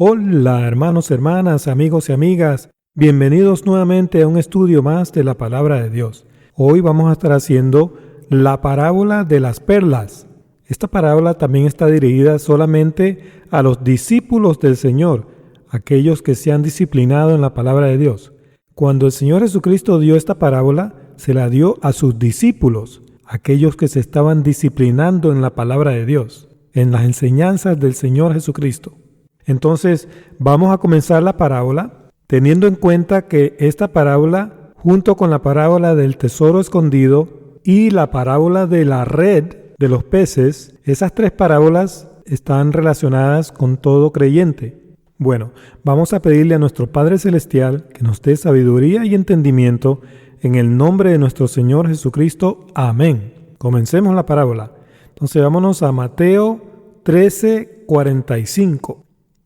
Hola hermanos, hermanas, amigos y amigas, bienvenidos nuevamente a un estudio más de la Palabra de Dios. Hoy vamos a estar haciendo la parábola de las perlas. Esta parábola también está dirigida solamente a los discípulos del Señor, aquellos que se han disciplinado en la Palabra de Dios. Cuando el Señor Jesucristo dio esta parábola, se la dio a sus discípulos, aquellos que se estaban disciplinando en la Palabra de Dios, en las enseñanzas del Señor Jesucristo. Entonces, vamos a comenzar la parábola teniendo en cuenta que esta parábola, junto con la parábola del tesoro escondido y la parábola de la red de los peces, esas tres parábolas están relacionadas con todo creyente. Bueno, vamos a pedirle a nuestro Padre Celestial que nos dé sabiduría y entendimiento en el nombre de nuestro Señor Jesucristo. Amén. Comencemos la parábola. Entonces, vámonos a Mateo 13:45.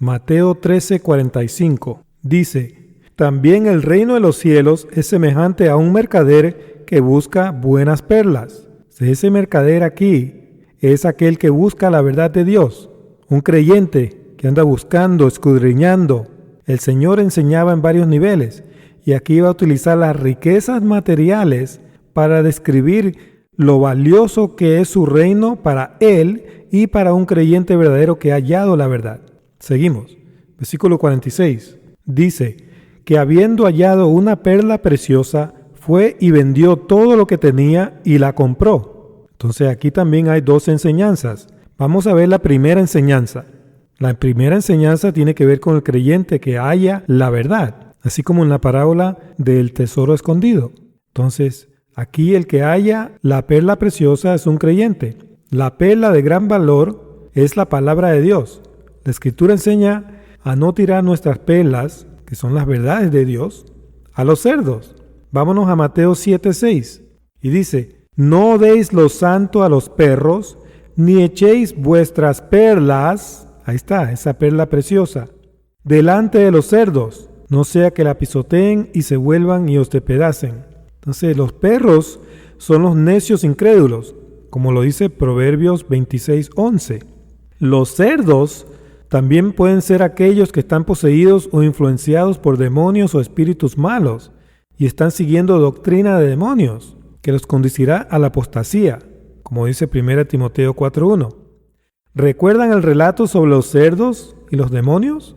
Mateo 13:45 dice: También el reino de los cielos es semejante a un mercader que busca buenas perlas. Ese mercader aquí es aquel que busca la verdad de Dios, un creyente que anda buscando, escudriñando. El Señor enseñaba en varios niveles y aquí va a utilizar las riquezas materiales para describir lo valioso que es su reino para él y para un creyente verdadero que ha hallado la verdad. Seguimos. Versículo 46. Dice que habiendo hallado una perla preciosa, fue y vendió todo lo que tenía y la compró. Entonces aquí también hay dos enseñanzas. Vamos a ver la primera enseñanza. La primera enseñanza tiene que ver con el creyente que halla la verdad, así como en la parábola del tesoro escondido. Entonces, aquí el que halla la perla preciosa es un creyente. La perla de gran valor es la palabra de Dios. La Escritura enseña a no tirar nuestras perlas, que son las verdades de Dios, a los cerdos. Vámonos a Mateo 7:6 y dice: No deis lo santo a los perros, ni echéis vuestras perlas, ahí está, esa perla preciosa, delante de los cerdos, no sea que la pisoteen y se vuelvan y os despedacen. Entonces los perros son los necios incrédulos, como lo dice Proverbios 26:11. Los cerdos también pueden ser aquellos que están poseídos o influenciados por demonios o espíritus malos y están siguiendo doctrina de demonios que los conducirá a la apostasía, como dice 1 Timoteo 4:1. ¿Recuerdan el relato sobre los cerdos y los demonios?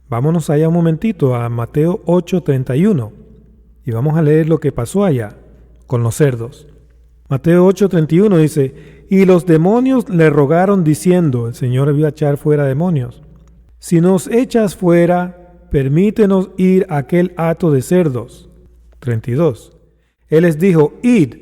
Vámonos allá un momentito a Mateo 8:31 y vamos a leer lo que pasó allá con los cerdos. Mateo 8:31 dice: Y los demonios le rogaron diciendo, el Señor iba a echar fuera demonios: Si nos echas fuera, permítenos ir a aquel hato de cerdos. 32. Él les dijo: Id.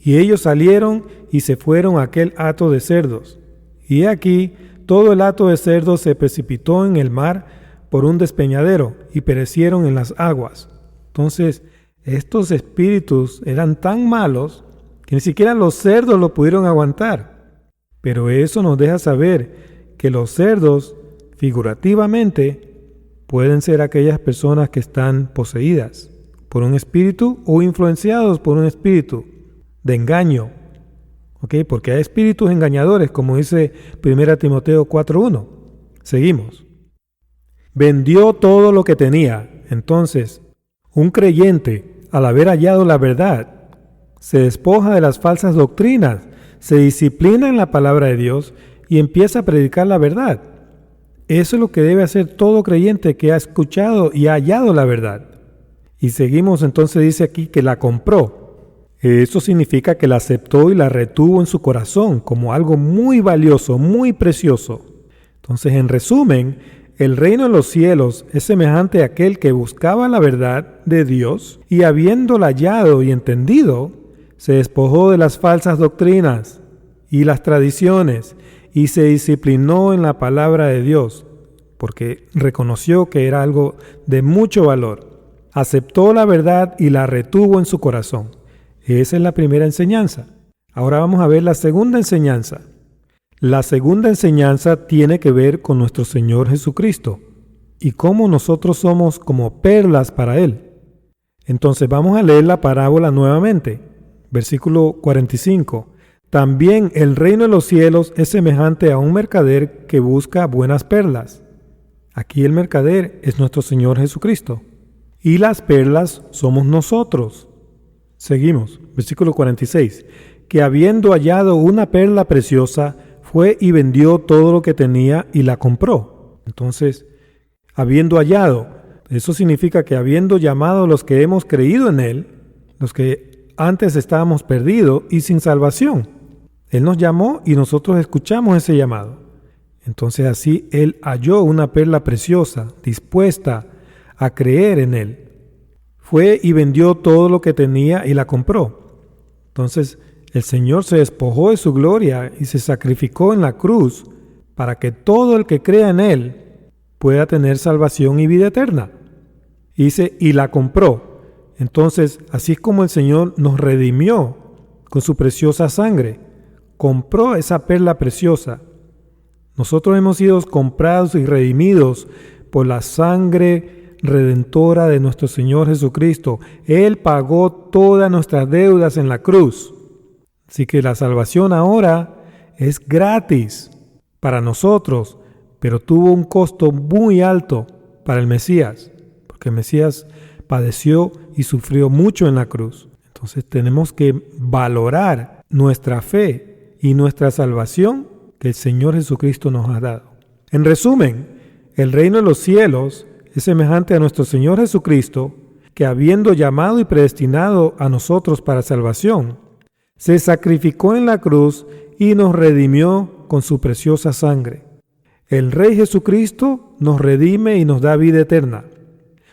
Y ellos salieron y se fueron a aquel hato de cerdos. Y he aquí, todo el hato de cerdos se precipitó en el mar por un despeñadero y perecieron en las aguas. Entonces, estos espíritus eran tan malos que ni siquiera los cerdos lo pudieron aguantar. Pero eso nos deja saber que los cerdos, figurativamente, pueden ser aquellas personas que están poseídas por un espíritu o influenciados por un espíritu de engaño. Porque hay espíritus engañadores, como dice 1 Timoteo 4:1. Seguimos. Vendió todo lo que tenía. Entonces, un creyente, al haber hallado la verdad, se despoja de las falsas doctrinas, se disciplina en la palabra de Dios y empieza a predicar la verdad. Eso es lo que debe hacer todo creyente que ha escuchado y ha hallado la verdad. Y seguimos, entonces dice aquí que la compró. Eso significa que la aceptó y la retuvo en su corazón como algo muy valioso, muy precioso. Entonces, en resumen, el reino de los cielos es semejante a aquel que buscaba la verdad de Dios y habiéndola hallado y entendido, se despojó de las falsas doctrinas y las tradiciones y se disciplinó en la palabra de Dios, porque reconoció que era algo de mucho valor. Aceptó la verdad y la retuvo en su corazón. Esa es la primera enseñanza. Ahora vamos a ver la segunda enseñanza. La segunda enseñanza tiene que ver con nuestro Señor Jesucristo y cómo nosotros somos como perlas para Él. Entonces vamos a leer la parábola nuevamente. Versículo 45. También el reino de los cielos es semejante a un mercader que busca buenas perlas. Aquí el mercader es nuestro Señor Jesucristo. Y las perlas somos nosotros. Seguimos, versículo 46. Que habiendo hallado una perla preciosa, fue y vendió todo lo que tenía y la compró. Entonces, habiendo hallado, eso significa que habiendo llamado a los que hemos creído en Él, los que antes estábamos perdidos y sin salvación, Él nos llamó y nosotros escuchamos ese llamado. Entonces así Él halló una perla preciosa, dispuesta a creer en Él. Fue y vendió todo lo que tenía y la compró. Entonces el Señor se despojó de su gloria y se sacrificó en la cruz para que todo el que crea en Él pueda tener salvación y vida eterna. Y dice, y la compró. Entonces, así es como el Señor nos redimió con su preciosa sangre. Compró esa perla preciosa. Nosotros hemos sido comprados y redimidos por la sangre redentora de nuestro Señor Jesucristo. Él pagó todas nuestras deudas en la cruz. Así que la salvación ahora es gratis para nosotros, pero tuvo un costo muy alto para el Mesías, porque el Mesías padeció y sufrió mucho en la cruz. Entonces tenemos que valorar nuestra fe y nuestra salvación que el Señor Jesucristo nos ha dado. En resumen, el reino de los cielos es semejante a nuestro Señor Jesucristo, que habiendo llamado y predestinado a nosotros para salvación, se sacrificó en la cruz y nos redimió con su preciosa sangre. El Rey Jesucristo nos redime y nos da vida eterna.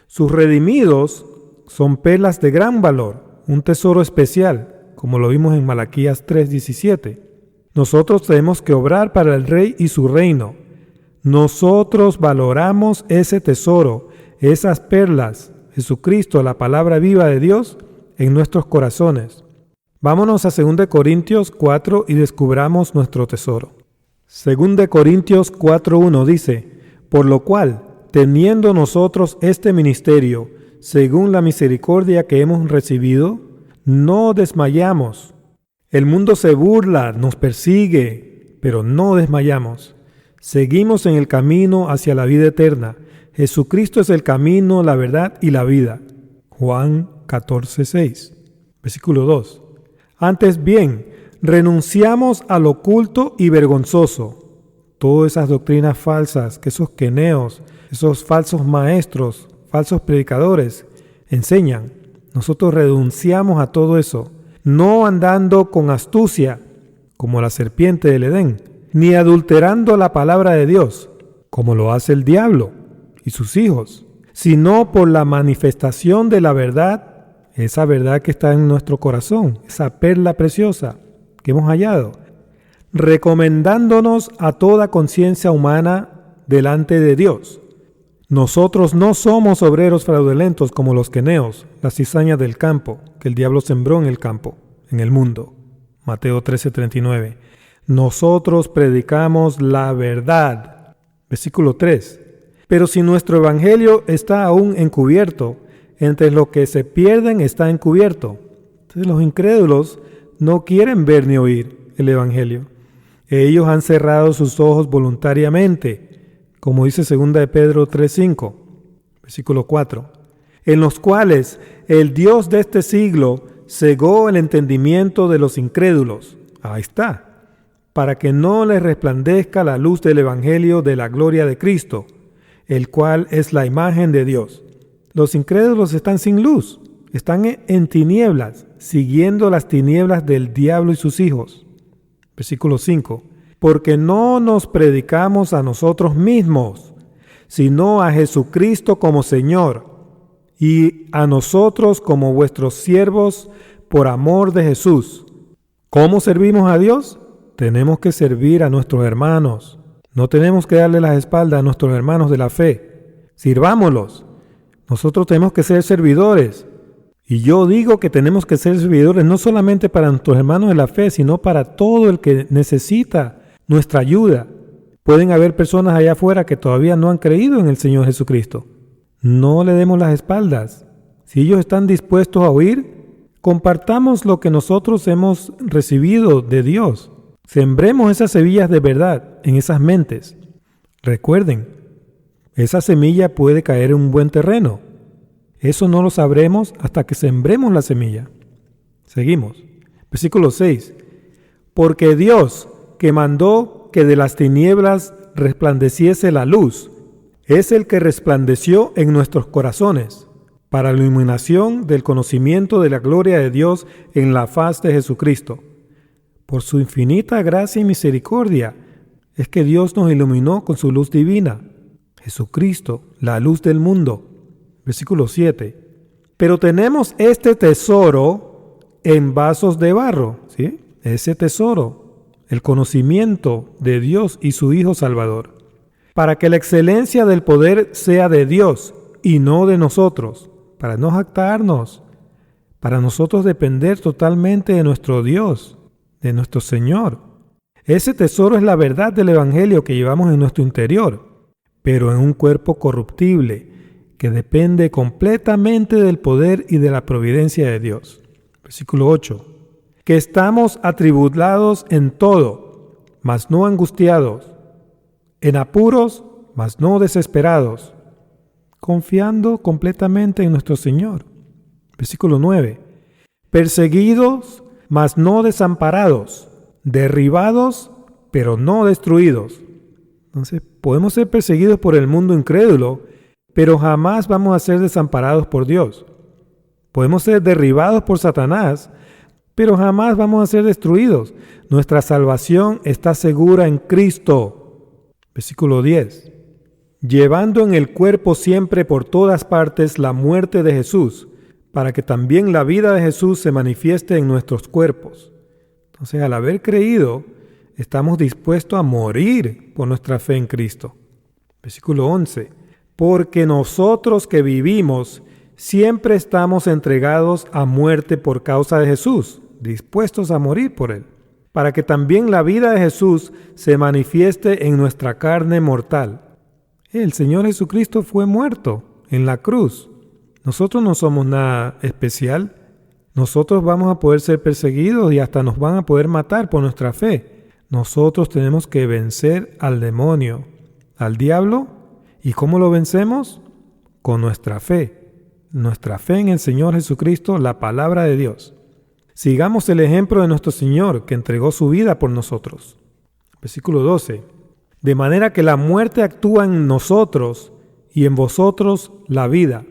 Sus redimidos son perlas de gran valor, un tesoro especial, como lo vimos en Malaquías 3:17. Nosotros tenemos que obrar para el Rey y su reino. Nosotros valoramos ese tesoro, esas perlas, Jesucristo, la palabra viva de Dios, en nuestros corazones. Vámonos a 2 Corintios 4 y descubramos nuestro tesoro. 2 Corintios 4:1 dice, por lo cual, teniendo nosotros este ministerio, según la misericordia que hemos recibido, no desmayamos. El mundo se burla, nos persigue, pero no desmayamos. Seguimos en el camino hacia la vida eterna. Jesucristo es el camino, la verdad y la vida. Juan 14:6. Versículo 2. Antes bien, renunciamos al oculto y vergonzoso. Todas esas doctrinas falsas que esos queneos, esos falsos maestros, falsos predicadores enseñan. Nosotros renunciamos a todo eso, no andando con astucia, como la serpiente del Edén, ni adulterando la palabra de Dios, como lo hace el diablo y sus hijos, sino por la manifestación de la verdad, esa verdad que está en nuestro corazón, esa perla preciosa que hemos hallado, recomendándonos a toda conciencia humana delante de Dios. Nosotros no somos obreros fraudulentos como los queneos, las cizañas del campo, que el diablo sembró en el campo, en el mundo. Mateo 13:39. Nosotros predicamos la verdad. Versículo 3. Pero si nuestro evangelio está aún encubierto, entre los que se pierden está encubierto. Entonces los incrédulos no quieren ver ni oír el evangelio. Ellos han cerrado sus ojos voluntariamente, como dice 2 de Pedro 3:5, versículo 4, en los cuales el Dios de este siglo cegó el entendimiento de los incrédulos. Ahí está. Para que no les resplandezca la luz del evangelio de la gloria de Cristo, el cual es la imagen de Dios. Los incrédulos están sin luz, están en tinieblas, siguiendo las tinieblas del diablo y sus hijos. Versículo 5. Porque no nos predicamos a nosotros mismos, sino a Jesucristo como Señor, y a nosotros como vuestros siervos por amor de Jesús. ¿Cómo servimos a Dios? Tenemos que servir a nuestros hermanos. No tenemos que darle las espaldas a nuestros hermanos de la fe. Sirvámoslos. Nosotros tenemos que ser servidores. Y yo digo que tenemos que ser servidores no solamente para nuestros hermanos de la fe, sino para todo el que necesita nuestra ayuda. Pueden haber personas allá afuera que todavía no han creído en el Señor Jesucristo. No le demos las espaldas. Si ellos están dispuestos a oír, compartamos lo que nosotros hemos recibido de Dios. Sembremos esas semillas de verdad en esas mentes. Recuerden, Esa semilla puede caer en un buen terreno. Eso no lo sabremos hasta que sembremos la semilla. Seguimos. Versículo 6. Porque Dios, que mandó que de las tinieblas resplandeciese la luz, es el que resplandeció en nuestros corazones, para la iluminación del conocimiento de la gloria de Dios en la faz de Jesucristo. Por su infinita gracia y misericordia, es que Dios nos iluminó con su luz divina. Jesucristo, la luz del mundo. Versículo 7. Pero tenemos este tesoro en vasos de barro, ¿sí? Ese tesoro, el conocimiento de Dios y su Hijo Salvador, para que la excelencia del poder sea de Dios y no de nosotros, para no jactarnos, para nosotros depender totalmente de nuestro Dios, de nuestro Señor. Ese tesoro es la verdad del Evangelio que llevamos en nuestro interior, pero en un cuerpo corruptible, que depende completamente del poder y de la providencia de Dios. Versículo 8. Que estamos atribulados en todo, mas no angustiados, en apuros, mas no desesperados, confiando completamente en nuestro Señor. Versículo 9. Perseguidos, mas no desamparados, derribados, pero no destruidos. Entonces, podemos ser perseguidos por el mundo incrédulo, pero jamás vamos a ser desamparados por Dios. Podemos ser derribados por Satanás, pero jamás vamos a ser destruidos. Nuestra salvación está segura en Cristo. Versículo 10. Llevando en el cuerpo siempre por todas partes la muerte de Jesús, para que también la vida de Jesús se manifieste en nuestros cuerpos. Entonces, al haber creído, estamos dispuestos a morir por nuestra fe en Cristo. Versículo 11. Porque nosotros que vivimos siempre estamos entregados a muerte por causa de Jesús, dispuestos a morir por Él, para que también la vida de Jesús se manifieste en nuestra carne mortal. El Señor Jesucristo fue muerto en la cruz. Nosotros no somos nada especial. Nosotros vamos a poder ser perseguidos y hasta nos van a poder matar por nuestra fe. Nosotros tenemos que vencer al demonio, al diablo. ¿Y cómo lo vencemos? Con nuestra fe. Nuestra fe en el Señor Jesucristo, la palabra de Dios. Sigamos el ejemplo de nuestro Señor, que entregó su vida por nosotros. Versículo 12. De manera que la muerte actúa en nosotros y en vosotros la vida.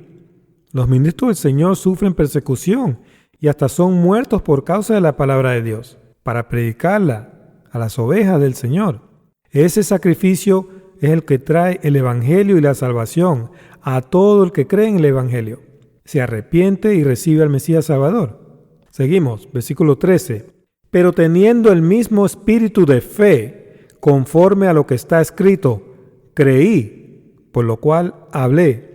Los ministros del Señor sufren persecución y hasta son muertos por causa de la palabra de Dios, para predicarla a las ovejas del Señor. Ese sacrificio es el que trae el Evangelio y la salvación a todo el que cree en el Evangelio. Se arrepiente y recibe al Mesías Salvador. Seguimos, versículo 13. Pero teniendo el mismo espíritu de fe, conforme a lo que está escrito, creí, por lo cual hablé.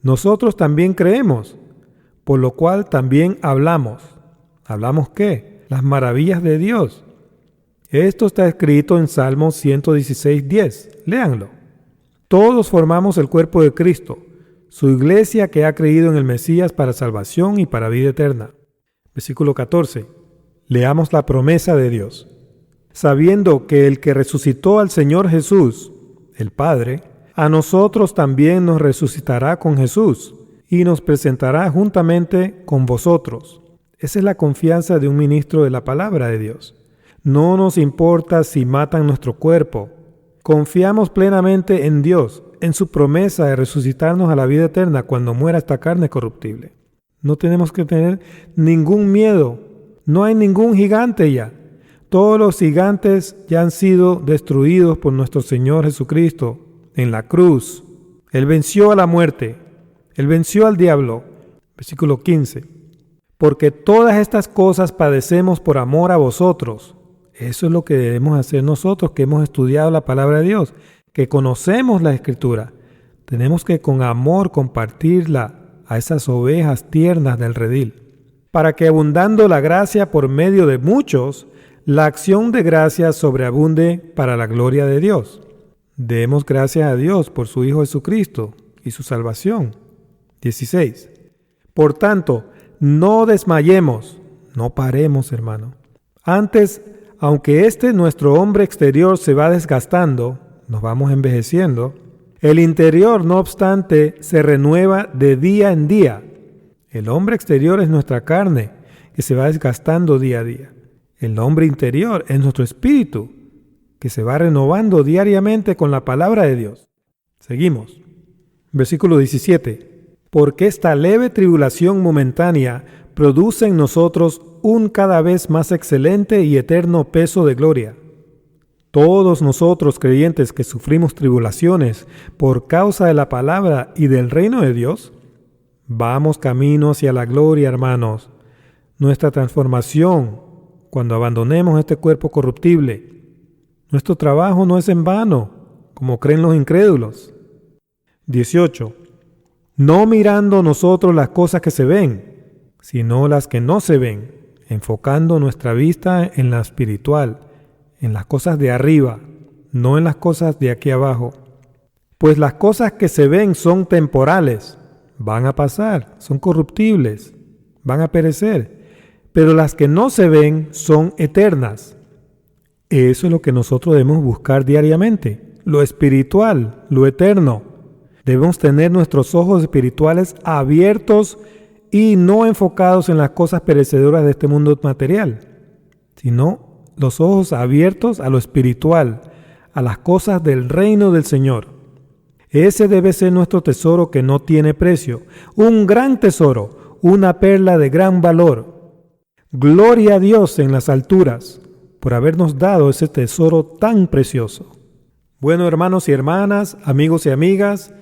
Nosotros también creemos, por lo cual también hablamos. ¿Hablamos qué? Las maravillas de Dios. Esto está escrito en Salmo 116:10. Léanlo. Todos formamos el cuerpo de Cristo, su iglesia que ha creído en el Mesías para salvación y para vida eterna. Versículo 14. Leamos la promesa de Dios. Sabiendo que el que resucitó al Señor Jesús, el Padre, a nosotros también nos resucitará con Jesús y nos presentará juntamente con vosotros. Esa es la confianza de un ministro de la palabra de Dios. No nos importa si matan nuestro cuerpo. Confiamos plenamente en Dios, en su promesa de resucitarnos a la vida eterna cuando muera esta carne corruptible. No tenemos que tener ningún miedo. No hay ningún gigante ya. Todos los gigantes ya han sido destruidos por nuestro Señor Jesucristo en la cruz. Él venció a la muerte. Él venció al diablo. Versículo 15. Porque todas estas cosas padecemos por amor a vosotros. Eso es lo que debemos hacer nosotros que hemos estudiado la palabra de Dios, que conocemos la Escritura. Tenemos que con amor compartirla a esas ovejas tiernas del redil, para que abundando la gracia por medio de muchos, la acción de gracia sobreabunde para la gloria de Dios. Demos gracias a Dios por su Hijo Jesucristo y su salvación. 16. Por tanto, no desmayemos, no paremos, hermano. Antes, aunque nuestro hombre exterior se va desgastando, nos vamos envejeciendo, El interior, no obstante, se renueva de día en día. El hombre exterior es nuestra carne, que se va desgastando día a día. El hombre interior es nuestro espíritu, que se va renovando diariamente con la palabra de Dios. Seguimos. Versículo 17. Porque esta leve tribulación momentánea produce en nosotros un cada vez más excelente y eterno peso de gloria. Todos nosotros creyentes que sufrimos tribulaciones por causa de la palabra y del reino de Dios, vamos camino hacia la gloria, hermanos. Nuestra transformación, cuando abandonemos este cuerpo corruptible, nuestro trabajo no es en vano, como creen los incrédulos. 18. No mirando nosotros las cosas que se ven, sino las que no se ven, enfocando nuestra vista en la espiritual, en las cosas de arriba, no en las cosas de aquí abajo. Pues las cosas que se ven son temporales, van a pasar, son corruptibles, van a perecer, pero las que no se ven son eternas. Eso es lo que nosotros debemos buscar diariamente, lo espiritual, lo eterno. Debemos tener nuestros ojos espirituales abiertos y no enfocados en las cosas perecedoras de este mundo material, sino los ojos abiertos a lo espiritual, a las cosas del reino del Señor. Ese debe ser nuestro tesoro que no tiene precio, un gran tesoro, una perla de gran valor. Gloria a Dios en las alturas por habernos dado ese tesoro tan precioso. Bueno, hermanos y hermanas, amigos y amigas,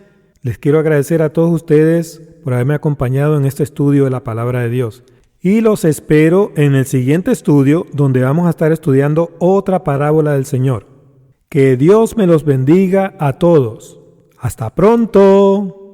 les quiero agradecer a todos ustedes por haberme acompañado en este estudio de la Palabra de Dios. Y los espero en el siguiente estudio, donde vamos a estar estudiando otra parábola del Señor. Que Dios me los bendiga a todos. ¡Hasta pronto!